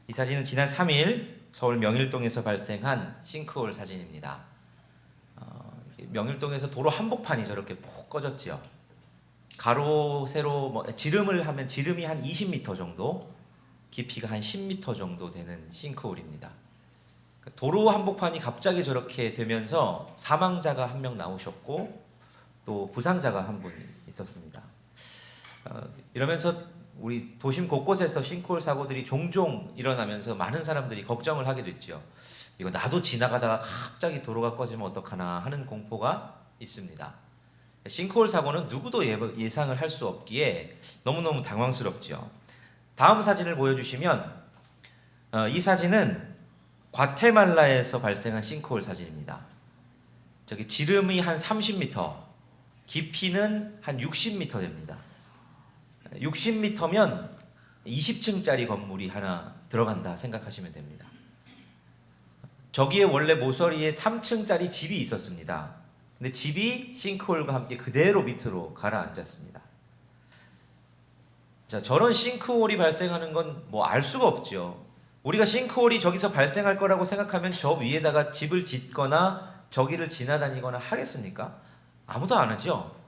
이 사진은 지난 3일 서울 명일동에서 발생한 싱크홀 사진입니다. 명일동에서 도로 한복판이 저렇게 폭 꺼졌죠. 가로 세로 지름을 하면 지름이 한 20m 정도, 깊이가 한 10m 정도 되는 싱크홀입니다. 도로 한복판이 갑자기 저렇게 되면서 사망자가 한 명 나오셨고 또 부상자가 한 분 있었습니다. 이러면서 우리 도심 곳곳에서 싱크홀 사고들이 종종 일어나면서 많은 사람들이 걱정을 하게 됐죠. 이거 나도 지나가다가 갑자기 도로가 꺼지면 어떡하나 하는 공포가 있습니다. 싱크홀 사고는 누구도 예상을 할 수 없기에 너무너무 당황스럽죠. 다음 사진을 보여주시면 이 사진은 과테말라에서 발생한 싱크홀 사진입니다. 저기 지름이 한 30m, 깊이는 한 60m 됩니다. 60m면 20층짜리 건물이 하나 들어간다 생각하시면 됩니다. 저기에 원래 모서리에 3층짜리 집이 있었습니다. 근데 집이 싱크홀과 함께 그대로 밑으로 가라앉았습니다. 자, 저런 싱크홀이 발생하는 건 뭐 알 수가 없죠. 우리가 싱크홀이 저기서 발생할 거라고 생각하면 저 위에다가 집을 짓거나 저기를 지나다니거나 하겠습니까? 아무도 안 하죠.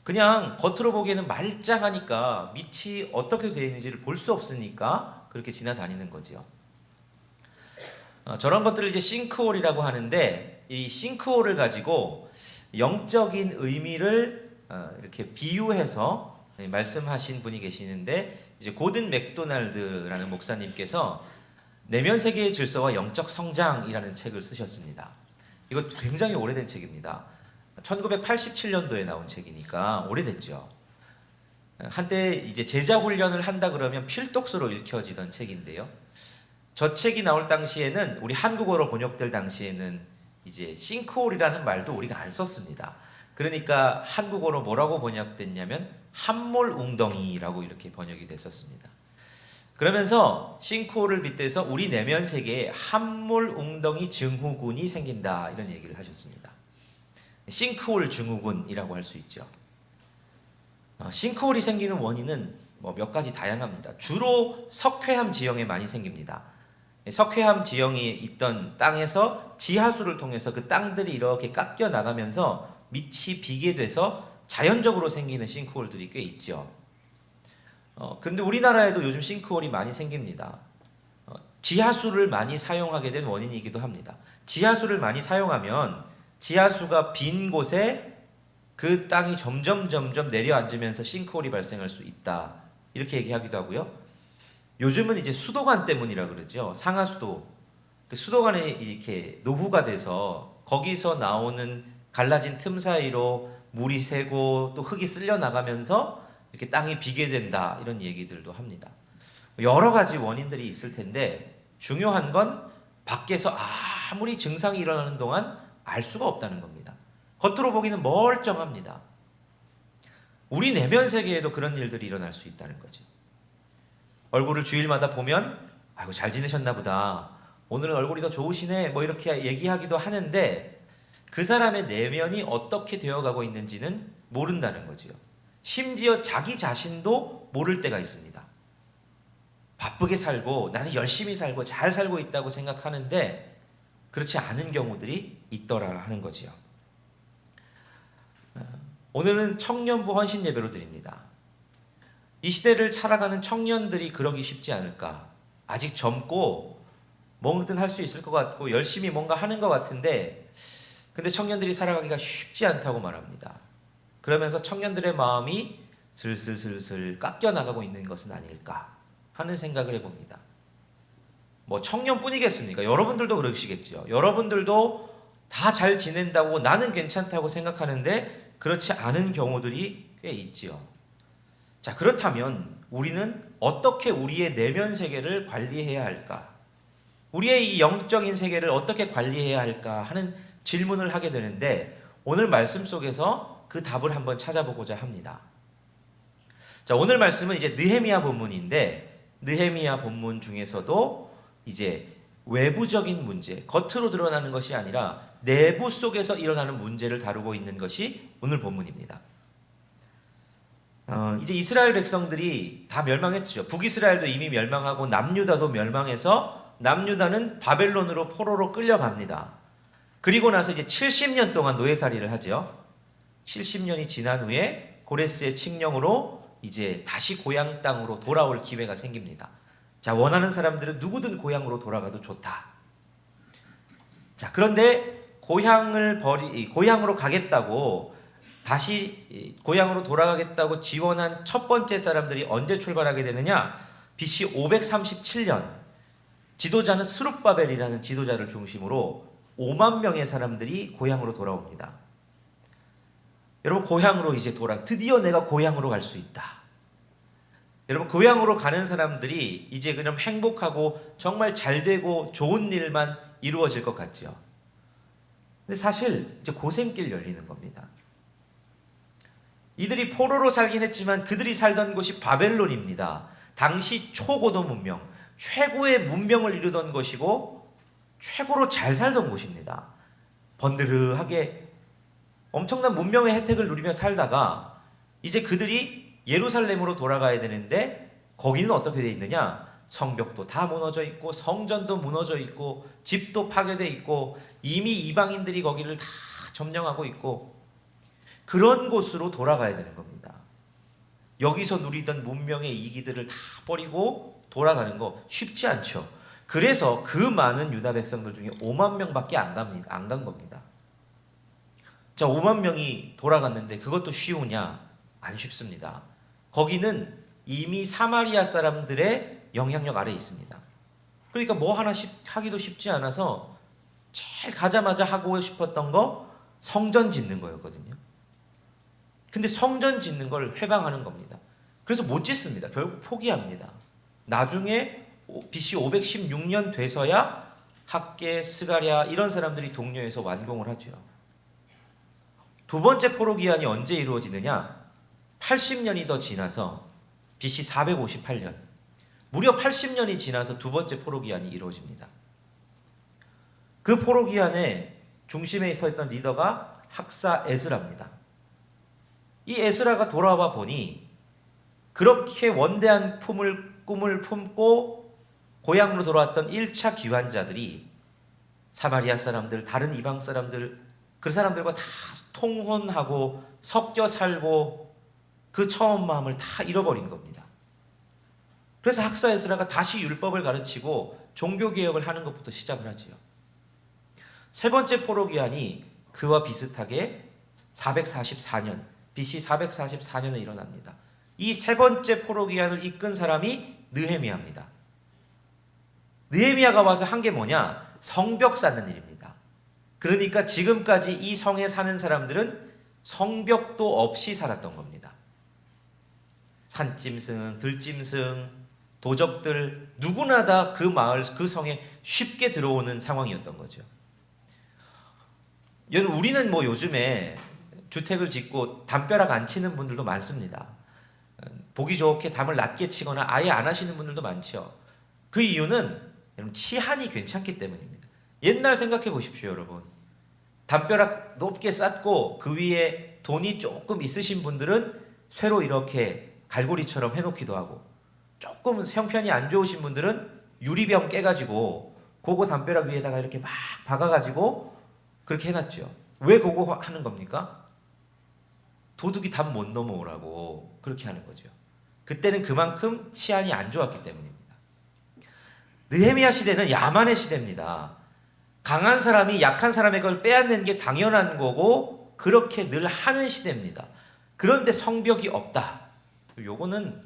그냥 겉으로 보기에는 말짱하니까 밑이 어떻게 되어 있는지를 볼 수 없으니까 그렇게 지나다니는 거지요. 저런 것들을 이제 싱크홀이라고 하는데, 이 싱크홀을 가지고 영적인 의미를 이렇게 비유해서 말씀하신 분이 계시는데, 이제 고든 맥도날드라는 목사님께서 내면 세계의 질서와 영적 성장이라는 책을 쓰셨습니다. 이거 굉장히 오래된 책입니다. 1987년도에 나온 책이니까 오래됐죠. 한때 이제 제자 훈련을 한다 그러면 필독서로 읽혀지던 책인데요. 저 책이 나올 당시에는, 우리 한국어로 번역될 당시에는 이제 싱크홀이라는 말도 우리가 안 썼습니다. 그러니까 한국어로 뭐라고 번역됐냐면 함몰 웅덩이라고 이렇게 번역이 됐었습니다. 그러면서 싱크홀을 빗대서 우리 내면 세계에 함몰 웅덩이 증후군이 생긴다, 이런 얘기를 하셨습니다. 싱크홀 증후군이라고 할 수 있죠. 싱크홀이 생기는 원인은 몇 가지 다양합니다. 주로 석회암 지형에 많이 생깁니다. 석회암 지형이 있던 땅에서 지하수를 통해서 그 땅들이 이렇게 깎여 나가면서 밑이 비게 돼서 자연적으로 생기는 싱크홀들이 꽤 있죠. 그런데 우리나라에도 요즘 싱크홀이 많이 생깁니다. 지하수를 많이 사용하게 된 원인이기도 합니다. 지하수를 많이 사용하면 지하수가 빈 곳에 그 땅이 점점 내려앉으면서 싱크홀이 발생할 수 있다, 이렇게 얘기하기도 하고요. 요즘은 이제 수도관 때문이라 그러죠. 상하수도. 그 수도관이 이렇게 노후가 돼서 거기서 나오는 갈라진 틈 사이로 물이 새고 또 흙이 쓸려 나가면서 이렇게 땅이 비게 된다, 이런 얘기들도 합니다. 여러 가지 원인들이 있을 텐데 중요한 건 밖에서 아무리 증상이 일어나는 동안 알 수가 없다는 겁니다. 겉으로 보기는 멀쩡합니다. 우리 내면 세계에도 그런 일들이 일어날 수 있다는 거죠. 얼굴을 주일마다 보면 아이고 잘 지내셨나 보다, 오늘은 얼굴이 더 좋으시네, 이렇게 얘기하기도 하는데 그 사람의 내면이 어떻게 되어가고 있는지는 모른다는 거죠. 심지어 자기 자신도 모를 때가 있습니다. 바쁘게 살고 나는 열심히 살고 잘 살고 있다고 생각하는데 그렇지 않은 경우들이 있더라 하는 거지요. 오늘은 청년부 헌신 예배로 드립니다. 이 시대를 살아가는 청년들이 그러기 쉽지 않을까. 아직 젊고 뭐든 할 수 있을 것 같고 열심히 뭔가 하는 것 같은데, 근데 청년들이 살아가기가 쉽지 않다고 말합니다. 그러면서 청년들의 마음이 슬슬 깎여 나가고 있는 것은 아닐까 하는 생각을 해봅니다. 청년뿐이겠습니까? 여러분들도 그러시겠죠. 여러분들도 다 잘 지낸다고 나는 괜찮다고 생각하는데 그렇지 않은 경우들이 꽤 있지요. 자, 그렇다면 우리는 어떻게 우리의 내면 세계를 관리해야 할까? 우리의 이 영적인 세계를 어떻게 관리해야 할까 하는 질문을 하게 되는데, 오늘 말씀 속에서 그 답을 한번 찾아보고자 합니다. 자, 오늘 말씀은 이제 느헤미야 본문인데, 느헤미야 본문 중에서도 이제 외부적인 문제, 겉으로 드러나는 것이 아니라 내부 속에서 일어나는 문제를 다루고 있는 것이 오늘 본문입니다. 이제 이스라엘 백성들이 다 멸망했죠. 북이스라엘도 이미 멸망하고 남유다도 멸망해서 남유다는 바벨론으로 포로로 끌려갑니다. 그리고 나서 이제 70년 동안 노예살이를 하죠. 70년이 지난 후에 고레스의 칙령으로 이제 다시 고향 땅으로 돌아올 기회가 생깁니다. 자, 원하는 사람들은 누구든 고향으로 돌아가도 좋다. 자, 그런데 고향으로 가겠다고 다시 고향으로 돌아가겠다고 지원한 첫 번째 사람들이 언제 출발하게 되느냐? BC 537년 지도자는 스룹바벨이라는 지도자를 중심으로 5만 명의 사람들이 고향으로 돌아옵니다. 여러분, 고향으로 이제 드디어 내가 고향으로 갈 수 있다. 여러분, 고향으로 가는 사람들이 이제 그냥 행복하고 정말 잘 되고 좋은 일만 이루어질 것 같죠. 근데 사실 이제 고생길 열리는 겁니다. 이들이 포로로 살긴 했지만 그들이 살던 곳이 바벨론입니다. 당시 초고도 문명, 최고의 문명을 이루던 것이고 최고로 잘 살던 곳입니다. 번드르하게 엄청난 문명의 혜택을 누리며 살다가 이제 그들이 예루살렘으로 돌아가야 되는데 거기는 어떻게 되어 있느냐? 성벽도 다 무너져 있고 성전도 무너져 있고 집도 파괴되어 있고 이미 이방인들이 거기를 다 점령하고 있고 그런 곳으로 돌아가야 되는 겁니다. 여기서 누리던 문명의 이기들을 다 버리고 돌아가는 거 쉽지 않죠. 그래서 그 많은 유다 백성들 중에 5만 명밖에 안 간 겁니다. 자, 5만 명이 돌아갔는데 그것도 쉬우냐? 안 쉽습니다. 거기는 이미 사마리아 사람들의 영향력 아래에 있습니다. 그러니까 뭐 하나 하기도 쉽지 않아서 제일 가자마자 하고 싶었던 거 성전 짓는 거였거든요. 근데 성전 짓는 걸 회방하는 겁니다. 그래서 못 짓습니다. 결국 포기합니다. 나중에 BC 516년 돼서야 학계, 스가랴 이런 사람들이 독려해서 완공을 하죠. 두 번째 포로 기한이 언제 이루어지느냐? 80년이 더 지나서 BC 458년, 무려 80년이 지나서 두 번째 포로 기한이 이루어집니다. 그 포로 기한의 중심에 서 있던 리더가 학사 에스라입니다. 이 에스라가 돌아와 보니 그렇게 원대한 꿈을 품고 고향으로 돌아왔던 1차 귀환자들이 사마리아 사람들, 다른 이방 사람들, 그 사람들과 다 통혼하고 섞여 살고 그 처음 마음을 다 잃어버린 겁니다. 그래서 학사 에스라가 다시 율법을 가르치고 종교개혁을 하는 것부터 시작을 하지요. 세 번째 포로 기한이 그와 비슷하게 444년, BC 444년에 일어납니다. 이 세 번째 포로 기한을 이끈 사람이 느헤미야입니다. 느헤미야가 와서 한 게 뭐냐? 성벽 쌓는 일입니다. 그러니까 지금까지 이 성에 사는 사람들은 성벽도 없이 살았던 겁니다. 산짐승, 들짐승, 도적들 누구나 다 그 마을, 그 성에 쉽게 들어오는 상황이었던 거죠. 우리는 뭐 요즘에 주택을 짓고 담벼락 안 치는 분들도 많습니다. 보기 좋게 담을 낮게 치거나 아예 안 하시는 분들도 많죠. 그 이유는 여러분 치안이 괜찮기 때문입니다. 옛날 생각해 보십시오, 여러분. 담벼락 높게 쌓고 그 위에 돈이 조금 있으신 분들은 쇠로 이렇게 갈고리처럼 해놓기도 하고, 조금 형편이 안 좋으신 분들은 유리병 깨가지고 그거 담벼락 위에다가 이렇게 막 박아가지고 그렇게 해놨죠. 왜 그거 하는 겁니까? 도둑이 담 못 넘어오라고 그렇게 하는 거죠. 그때는 그만큼 치안이 안 좋았기 때문입니다. 느헤미야 시대는 야만의 시대입니다. 강한 사람이 약한 사람의 걸 빼앗는 게 당연한 거고 그렇게 늘 하는 시대입니다. 그런데 성벽이 없다. 요거는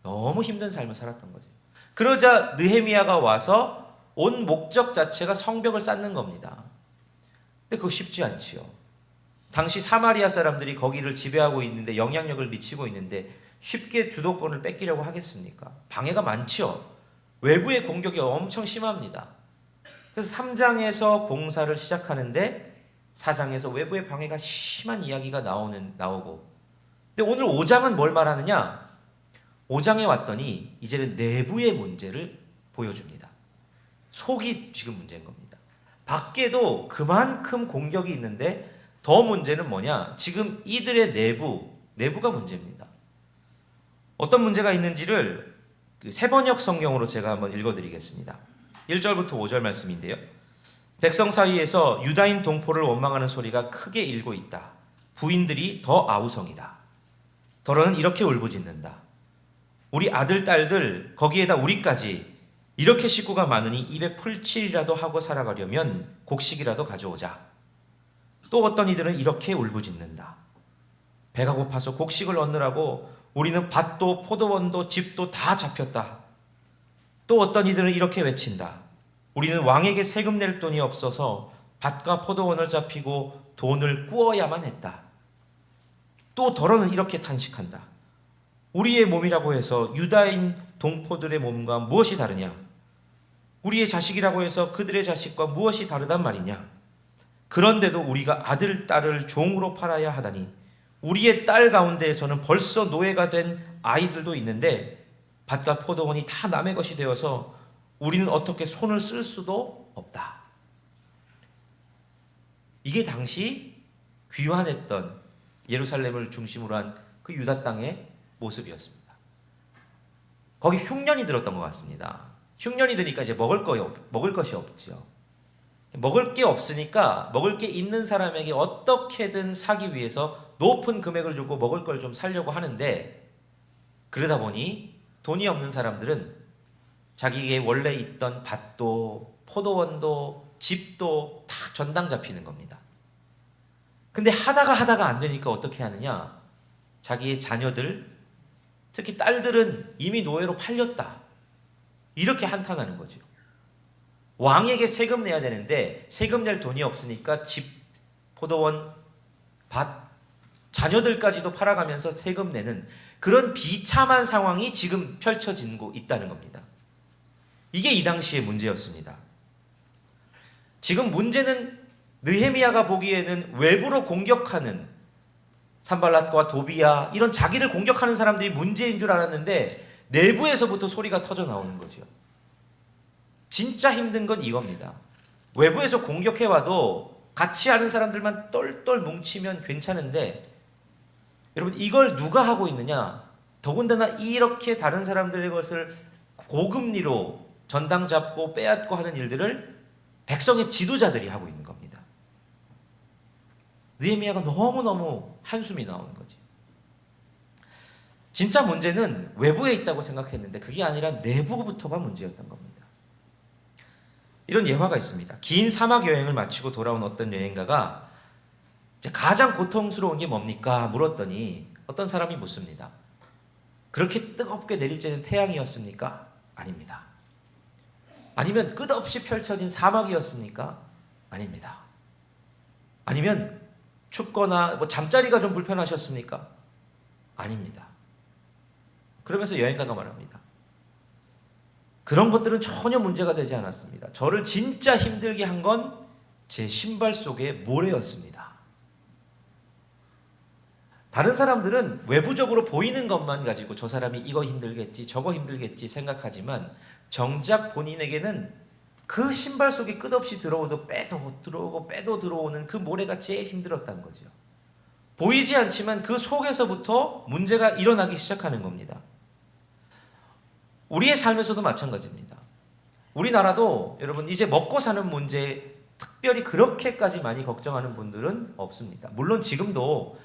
너무 힘든 삶을 살았던 거죠. 그러자 느헤미야가 와서 온 목적 자체가 성벽을 쌓는 겁니다. 근데 그거 쉽지 않지요. 당시 사마리아 사람들이 거기를 지배하고 있는데, 영향력을 미치고 있는데 쉽게 주도권을 뺏기려고 하겠습니까? 방해가 많죠. 외부의 공격이 엄청 심합니다. 그래서 3장에서 공사를 시작하는데 4장에서 외부의 방해가 심한 이야기가 나오고, 근데 오늘 5장은 뭘 말하느냐? 5장에 왔더니 이제는 내부의 문제를 보여줍니다. 속이 지금 문제인 겁니다. 밖에도 그만큼 공격이 있는데 더 문제는 뭐냐? 지금 이들의 내부가 문제입니다. 어떤 문제가 있는지를 그 세번역 성경으로 제가 한번 읽어드리겠습니다. 1절부터 5절 말씀인데요. 백성 사이에서 유다인 동포를 원망하는 소리가 크게 일고 있다. 부인들이 더 아우성이다. 더러는 이렇게 울부짖는다. 우리 아들 딸들 거기에다 우리까지 이렇게 식구가 많으니 입에 풀칠이라도 하고 살아가려면 곡식이라도 가져오자. 또 어떤 이들은 이렇게 울부짖는다. 배가 고파서 곡식을 얻느라고 우리는 밭도 포도원도 집도 다 잡혔다. 또 어떤 이들은 이렇게 외친다. 우리는 왕에게 세금 낼 돈이 없어서 밭과 포도원을 잡히고 돈을 꾸어야만 했다. 또 더러는 이렇게 탄식한다. 우리의 몸이라고 해서 유다인 동포들의 몸과 무엇이 다르냐? 우리의 자식이라고 해서 그들의 자식과 무엇이 다르단 말이냐? 그런데도 우리가 아들, 딸을 종으로 팔아야 하다니 우리의 딸 가운데에서는 벌써 노예가 된 아이들도 있는데 밭과 포도원이 다 남의 것이 되어서 우리는 어떻게 손을 쓸 수도 없다. 이게 당시 귀환했던 예루살렘을 중심으로 한 그 유다 땅의 모습이었습니다. 거기 흉년이 들었던 것 같습니다. 흉년이 드니까 이제 먹을 것이 없죠. 먹을 게 없으니까 먹을 게 있는 사람에게 어떻게든 사기 위해서 높은 금액을 주고 먹을 걸 좀 사려고 하는데, 그러다 보니 돈이 없는 사람들은 자기에게 원래 있던 밭도 포도원도 집도 다 전당 잡히는 겁니다. 근데 하다가 안 되니까 어떻게 하느냐? 자기의 자녀들, 특히 딸들은 이미 노예로 팔렸다. 이렇게 한탄하는 거죠. 왕에게 세금 내야 되는데 세금 낼 돈이 없으니까 집, 포도원, 밭, 자녀들까지도 팔아가면서 세금 내는 그런 비참한 상황이 지금 펼쳐지고 있다는 겁니다. 이게 이 당시의 문제였습니다. 지금 문제는 느헤미야가 보기에는 외부로 공격하는 산발랏과 도비야, 이런 자기를 공격하는 사람들이 문제인 줄 알았는데 내부에서부터 소리가 터져 나오는 거죠. 진짜 힘든 건 이겁니다. 외부에서 공격해와도 같이 하는 사람들만 똘똘 뭉치면 괜찮은데, 여러분 이걸 누가 하고 있느냐? 더군다나 이렇게 다른 사람들의 것을 고금리로 전당 잡고 빼앗고 하는 일들을 백성의 지도자들이 하고 있는 겁니다. 느헤미야가 너무너무 한숨이 나오는 거지. 진짜 문제는 외부에 있다고 생각했는데 그게 아니라 내부부터가 문제였던 겁니다. 이런 예화가 있습니다. 긴 사막 여행을 마치고 돌아온 어떤 여행가가 이제 가장 고통스러운 게 뭡니까? 물었더니 어떤 사람이 묻습니다. 그렇게 뜨겁게 내리쬐는 태양이었습니까? 아닙니다. 아니면 끝없이 펼쳐진 사막이었습니까? 아닙니다. 아니면 춥거나 잠자리가 좀 불편하셨습니까? 아닙니다. 그러면서 여행가가 말합니다. 그런 것들은 전혀 문제가 되지 않았습니다. 저를 진짜 힘들게 한 건 제 신발 속의 모래였습니다. 다른 사람들은 외부적으로 보이는 것만 가지고 저 사람이 이거 힘들겠지 저거 힘들겠지 생각하지만 정작 본인에게는 그 신발 속에 끝없이 들어오도 빼도 들어오고 빼도 들어오는 그 모래가 제일 힘들었다는 거죠. 보이지 않지만 그 속에서부터 문제가 일어나기 시작하는 겁니다. 우리의 삶에서도 마찬가지입니다. 우리나라도 여러분 이제 먹고 사는 문제 특별히 그렇게까지 많이 걱정하는 분들은 없습니다. 물론 지금도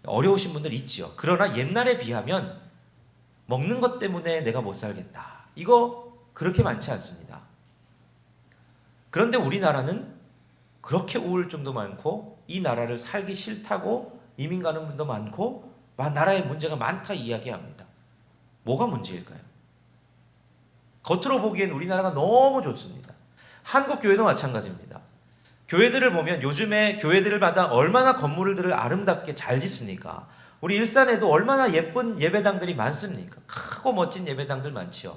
어려우신 분들 있죠. 그러나 옛날에 비하면 먹는 것 때문에 내가 못 살겠다. 이거 그렇게 많지 않습니다. 그런데 우리나라는 그렇게 우울증도 많고 이 나라를 살기 싫다고 이민 가는 분도 많고 나라에 문제가 많다 이야기합니다. 뭐가 문제일까요? 겉으로 보기엔 우리나라가 너무 좋습니다. 한국 교회도 마찬가지입니다. 교회들을 보면 요즘에 교회들마다 얼마나 건물들을 아름답게 잘 짓습니까? 우리 일산에도 얼마나 예쁜 예배당들이 많습니까? 크고 멋진 예배당들 많지요.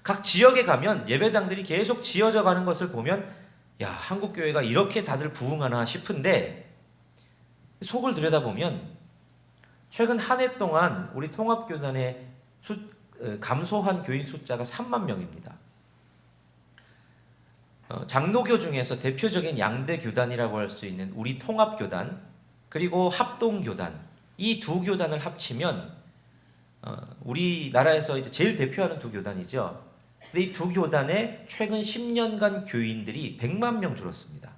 각 지역에 가면 예배당들이 계속 지어져 가는 것을 보면 야, 한국 교회가 이렇게 다들 부흥하나 싶은데 속을 들여다보면 최근 한 해 동안 우리 통합교단의 감소한 교인 숫자가 3만 명입니다. 장로교 중에서 대표적인 양대 교단이라고 할 수 있는 우리 통합교단 그리고 합동교단, 이 두 교단을 합치면 우리나라에서 이제 제일 대표하는 두 교단이죠. 근데 이 두 교단에 최근 10년간 교인들이 100만 명 줄었습니다.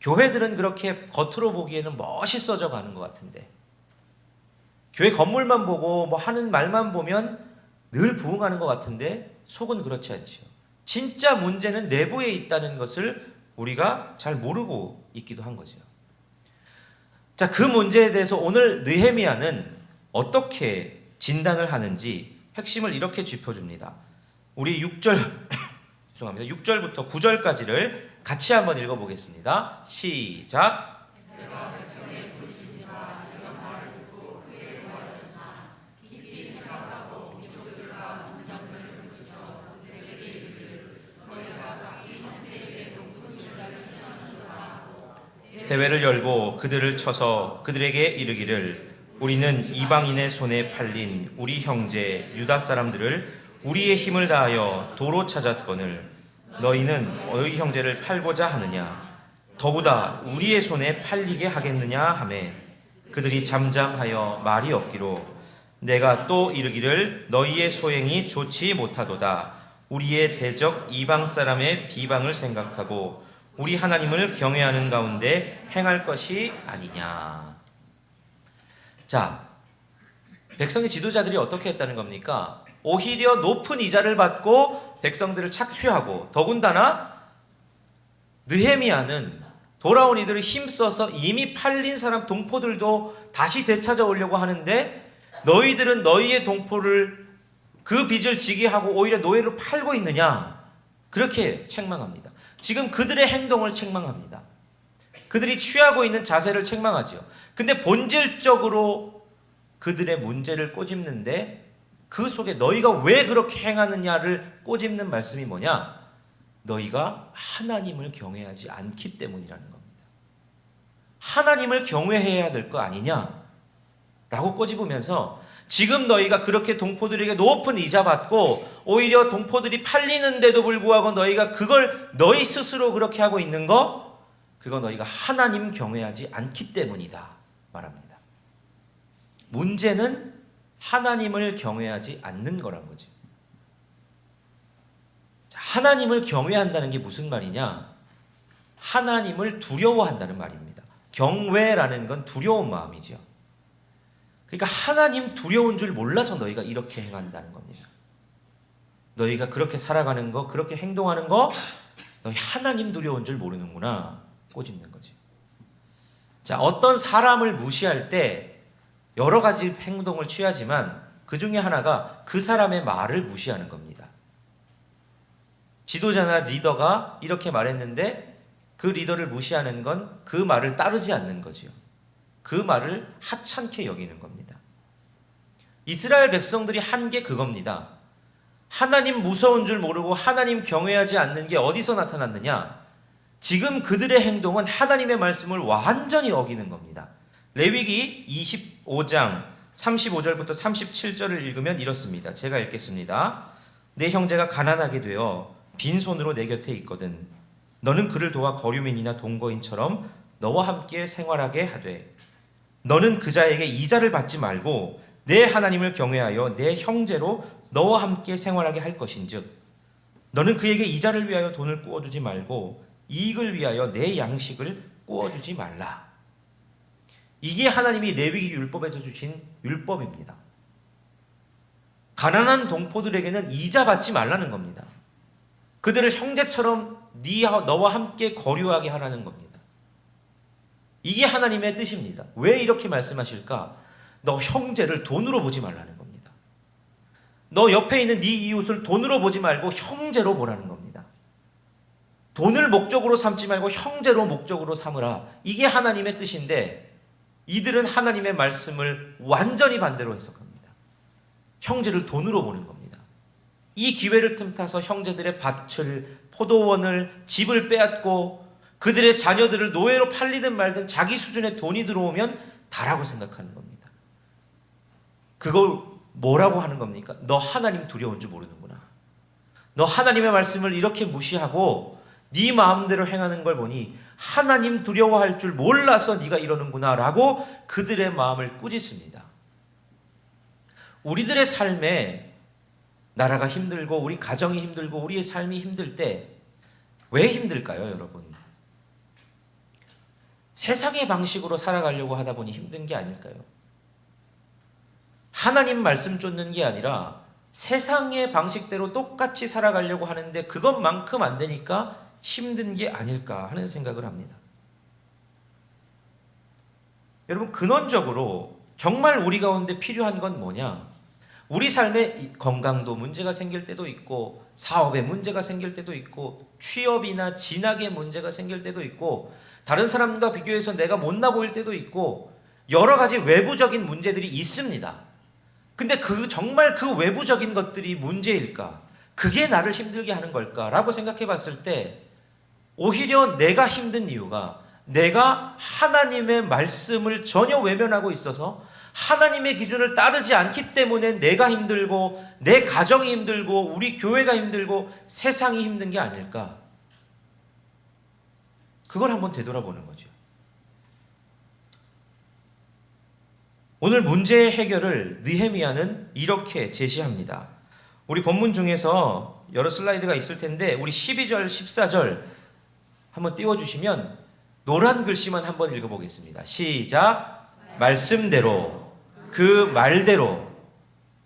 교회들은 그렇게 겉으로 보기에는 멋있어져 가는 것 같은데, 교회 건물만 보고 뭐 하는 말만 보면 늘 부흥하는 것 같은데 속은 그렇지 않지요. 진짜 문제는 내부에 있다는 것을 우리가 잘 모르고 있기도 한 거죠. 자, 그 문제에 대해서 오늘 느헤미야는 어떻게 진단을 하는지 핵심을 이렇게 짚어줍니다. 우리 6절 죄송합니다. 6절부터 9절까지를 같이 한번 읽어보겠습니다. 시작. 대회를 열고 그들을 쳐서 그들에게 이르기를 우리는 이방인의 손에 팔린 우리 형제 유다 사람들을 우리의 힘을 다하여 도로 찾았거늘 너희는 너희 형제를 팔고자 하느냐 더구나 우리의 손에 팔리게 하겠느냐 하매 그들이 잠잠하여 말이 없기로 내가 또 이르기를 너희의 소행이 좋지 못하도다 우리의 대적 이방 사람의 비방을 생각하고 우리 하나님을 경외하는 가운데 행할 것이 아니냐. 자, 백성의 지도자들이 어떻게 했다는 겁니까? 오히려 높은 이자를 받고 백성들을 착취하고 더군다나 느헤미야는 돌아온 이들을 힘써서 이미 팔린 사람 동포들도 다시 되찾아오려고 하는데 너희들은 너희의 동포를 그 빚을 지게 하고 오히려 노예로 팔고 있느냐. 그렇게 책망합니다. 지금 그들의 행동을 책망합니다. 그들이 취하고 있는 자세를 책망하죠. 근데 본질적으로 그들의 문제를 꼬집는데 그 속에 너희가 왜 그렇게 행하느냐를 꼬집는 말씀이 뭐냐? 너희가 하나님을 경외하지 않기 때문이라는 겁니다. 하나님을 경외해야 될 거 아니냐? 라고 꼬집으면서 지금 너희가 그렇게 동포들에게 높은 이자 받고 오히려 동포들이 팔리는데도 불구하고 너희가 그걸 너희 스스로 그렇게 하고 있는 거 그거 너희가 하나님 경외하지 않기 때문이다 말합니다. 문제는 하나님을 경외하지 않는 거란 거죠. 하나님을 경외한다는 게 무슨 말이냐? 하나님을 두려워한다는 말입니다. 경외라는 건 두려운 마음이죠. 그러니까 하나님 두려운 줄 몰라서 너희가 이렇게 행한다는 겁니다. 너희가 그렇게 살아가는 거, 그렇게 행동하는 거, 너희 하나님 두려운 줄 모르는구나 꼬집는 거지. 자, 어떤 사람을 무시할 때 여러 가지 행동을 취하지만 그 중에 하나가 그 사람의 말을 무시하는 겁니다. 지도자나 리더가 이렇게 말했는데 그 리더를 무시하는 건 그 말을 따르지 않는 거지요. 그 말을 하찮게 여기는 겁니다. 이스라엘 백성들이 한 게 그겁니다. 하나님 무서운 줄 모르고 하나님 경외하지 않는 게 어디서 나타났느냐? 지금 그들의 행동은 하나님의 말씀을 완전히 어기는 겁니다. 레위기 25장 35절부터 37절을 읽으면 이렇습니다. 제가 읽겠습니다. 내 형제가 가난하게 되어 빈손으로 내 곁에 있거든 너는 그를 도와 거류민이나 동거인처럼 너와 함께 생활하게 하되 너는 그 자에게 이자를 받지 말고 내 하나님을 경외하여 내 형제로 너와 함께 생활하게 할 것인즉 너는 그에게 이자를 위하여 돈을 꾸어주지 말고 이익을 위하여 내 양식을 꾸어주지 말라. 이게 하나님이 레위기 율법에서 주신 율법입니다. 가난한 동포들에게는 이자 받지 말라는 겁니다. 그들을 형제처럼 너와 함께 거류하게 하라는 겁니다. 이게 하나님의 뜻입니다. 왜 이렇게 말씀하실까? 너 형제를 돈으로 보지 말라는 겁니다. 너 옆에 있는 네 이웃을 돈으로 보지 말고 형제로 보라는 겁니다. 돈을 목적으로 삼지 말고 형제로 목적으로 삼으라. 이게 하나님의 뜻인데 이들은 하나님의 말씀을 완전히 반대로 해석합니다. 형제를 돈으로 보는 겁니다. 이 기회를 틈타서 형제들의 밭을, 포도원을, 집을 빼앗고 그들의 자녀들을 노예로 팔리든 말든 자기 수준의 돈이 들어오면 다라고 생각하는 겁니다. 그걸 뭐라고 하는 겁니까? 너 하나님 두려운 줄 모르는구나. 너 하나님의 말씀을 이렇게 무시하고 네 마음대로 행하는 걸 보니 하나님 두려워할 줄 몰라서 네가 이러는구나 라고 그들의 마음을 꾸짖습니다. 우리들의 삶에 나라가 힘들고 우리 가정이 힘들고 우리의 삶이 힘들 때 왜 힘들까요, 여러분? 세상의 방식으로 살아가려고 하다 보니 힘든 게 아닐까요? 하나님 말씀 쫓는 게 아니라 세상의 방식대로 똑같이 살아가려고 하는데 그것만큼 안 되니까 힘든 게 아닐까 하는 생각을 합니다. 여러분, 근원적으로 정말 우리 가운데 필요한 건 뭐냐? 우리 삶에 건강도 문제가 생길 때도 있고, 사업에 문제가 생길 때도 있고, 취업이나 진학에 문제가 생길 때도 있고, 다른 사람과 비교해서 내가 못나 보일 때도 있고, 여러 가지 외부적인 문제들이 있습니다. 근데 정말 그 외부적인 것들이 문제일까? 그게 나를 힘들게 하는 걸까라고 생각해 봤을 때, 오히려 내가 힘든 이유가 내가 하나님의 말씀을 전혀 외면하고 있어서 하나님의 기준을 따르지 않기 때문에 내가 힘들고 내 가정이 힘들고 우리 교회가 힘들고 세상이 힘든 게 아닐까? 그걸 한번 되돌아보는 거죠. 오늘 문제의 해결을 느헤미야는 이렇게 제시합니다. 우리 본문 중에서 여러 슬라이드가 있을 텐데 우리 12절, 14절 한번 띄워주시면 노란 글씨만 한번 읽어보겠습니다. 시작. 말씀대로 그 말대로,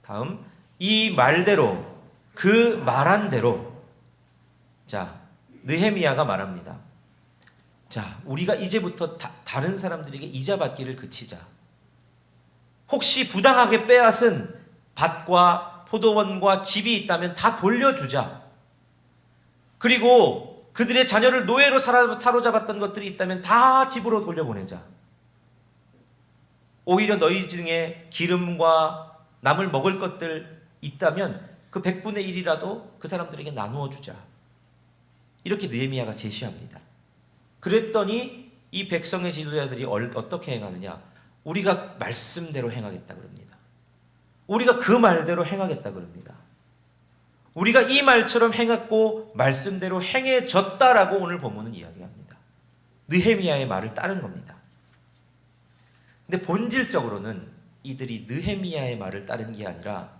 다음 이 말대로 그 말한 대로. 자, 느헤미야가 말합니다. 자, 우리가 이제부터 다른 사람들에게 이자 받기를 그치자. 혹시 부당하게 빼앗은 밭과 포도원과 집이 있다면 다 돌려주자. 그리고 그들의 자녀를 노예로 사로잡았던 것들이 있다면 다 집으로 돌려보내자. 오히려 너희 중에 기름과 남을 먹을 것들 있다면 그 100분의 1이라도 그 사람들에게 나누어 주자. 이렇게 느헤미야가 제시합니다. 그랬더니 이 백성의 지도자들이 어떻게 행하느냐? 우리가 말씀대로 행하겠다 그럽니다. 우리가 그 말대로 행하겠다 그럽니다. 우리가 이 말처럼 행했고 말씀대로 행해졌다라고 오늘 본문은 이야기합니다. 느헤미야의 말을 따른 겁니다. 근데 본질적으로는 이들이 느헤미야의 말을 따른 게 아니라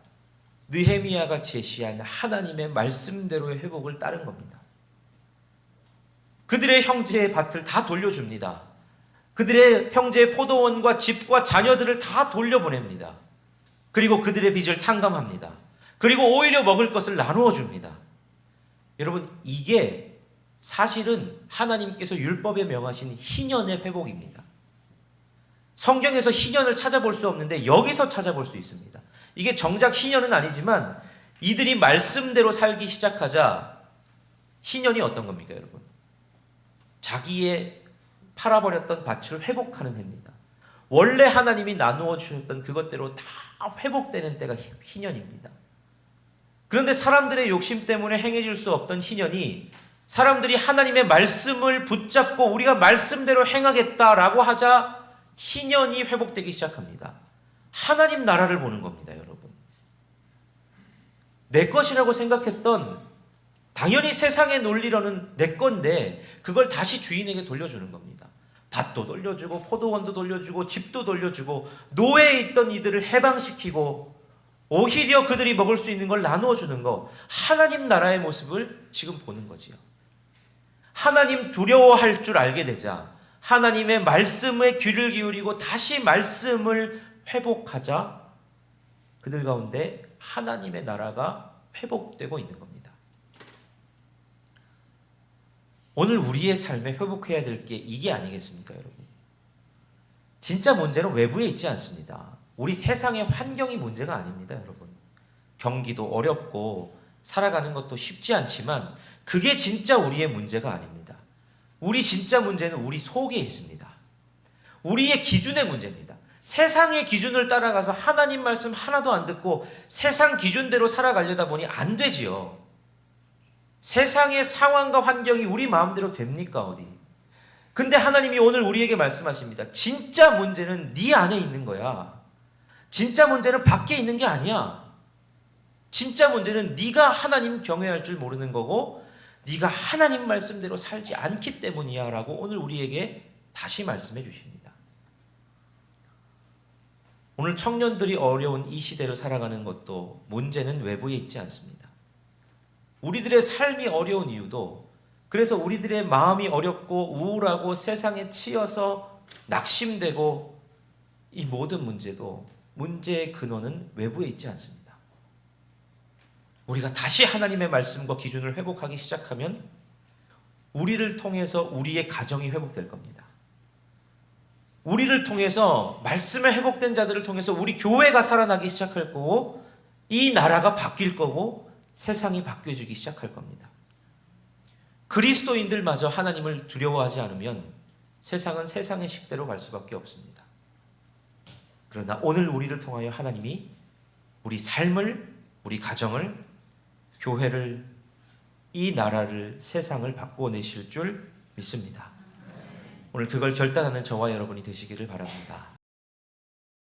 느헤미야가 제시한 하나님의 말씀대로의 회복을 따른 겁니다. 그들의 형제의 밭을 다 돌려줍니다. 그들의 형제의 포도원과 집과 자녀들을 다 돌려보냅니다. 그리고 그들의 빚을 탕감합니다. 그리고 오히려 먹을 것을 나누어 줍니다. 여러분, 이게 사실은 하나님께서 율법에 명하신 희년의 회복입니다. 성경에서 희년을 찾아볼 수 없는데 여기서 찾아볼 수 있습니다. 이게 정작 희년은 아니지만 이들이 말씀대로 살기 시작하자 희년이 어떤 겁니까, 여러분? 자기의 팔아버렸던 밭을 회복하는 해입니다. 원래 하나님이 나누어 주셨던 그것대로 다 회복되는 때가 희년입니다. 그런데 사람들의 욕심 때문에 행해질 수 없던 희년이 사람들이 하나님의 말씀을 붙잡고 우리가 말씀대로 행하겠다라고 하자 희년이 회복되기 시작합니다. 하나님 나라를 보는 겁니다, 여러분. 내 것이라고 생각했던, 당연히 세상의 논리로는 내 건데 그걸 다시 주인에게 돌려주는 겁니다. 밭도 돌려주고 포도원도 돌려주고 집도 돌려주고 노예에 있던 이들을 해방시키고 오히려 그들이 먹을 수 있는 걸 나누어 주는 거, 하나님 나라의 모습을 지금 보는 거지요. 하나님 두려워할 줄 알게 되자 하나님의 말씀에 귀를 기울이고 다시 말씀을 회복하자 그들 가운데 하나님의 나라가 회복되고 있는 겁니다. 오늘 우리의 삶에 회복해야 될 게 이게 아니겠습니까, 여러분? 진짜 문제는 외부에 있지 않습니다. 우리 세상의 환경이 문제가 아닙니다, 여러분. 경기도 어렵고 살아가는 것도 쉽지 않지만 그게 진짜 우리의 문제가 아닙니다. 우리 진짜 문제는 우리 속에 있습니다. 우리의 기준의 문제입니다. 세상의 기준을 따라가서 하나님 말씀 하나도 안 듣고 세상 기준대로 살아가려다 보니 안 되지요. 세상의 상황과 환경이 우리 마음대로 됩니까, 어디? 근데 하나님이 오늘 우리에게 말씀하십니다. 진짜 문제는 네 안에 있는 거야. 진짜 문제는 밖에 있는 게 아니야. 진짜 문제는 네가 하나님 경외할 줄 모르는 거고 네가 하나님 말씀대로 살지 않기 때문이야 라고 오늘 우리에게 다시 말씀해 주십니다. 오늘 청년들이 어려운 이 시대를 살아가는 것도 문제는 외부에 있지 않습니다. 우리들의 삶이 어려운 이유도 그래서 우리들의 마음이 어렵고 우울하고 세상에 치여서 낙심되고 이 모든 문제도 문제의 근원은 외부에 있지 않습니다. 우리가 다시 하나님의 말씀과 기준을 회복하기 시작하면 우리를 통해서 우리의 가정이 회복될 겁니다. 우리를 통해서 말씀에 회복된 자들을 통해서 우리 교회가 살아나기 시작할 거고 이 나라가 바뀔 거고 세상이 바뀌어지기 시작할 겁니다. 그리스도인들마저 하나님을 두려워하지 않으면 세상은 세상의 식대로 갈 수밖에 없습니다. 그러나 오늘 우리를 통하여 하나님이 우리 삶을, 우리 가정을, 교회를, 이 나라를, 세상을 바꿔내실 줄 믿습니다. 오늘 그걸 결단하는 저와 여러분이 되시기를 바랍니다.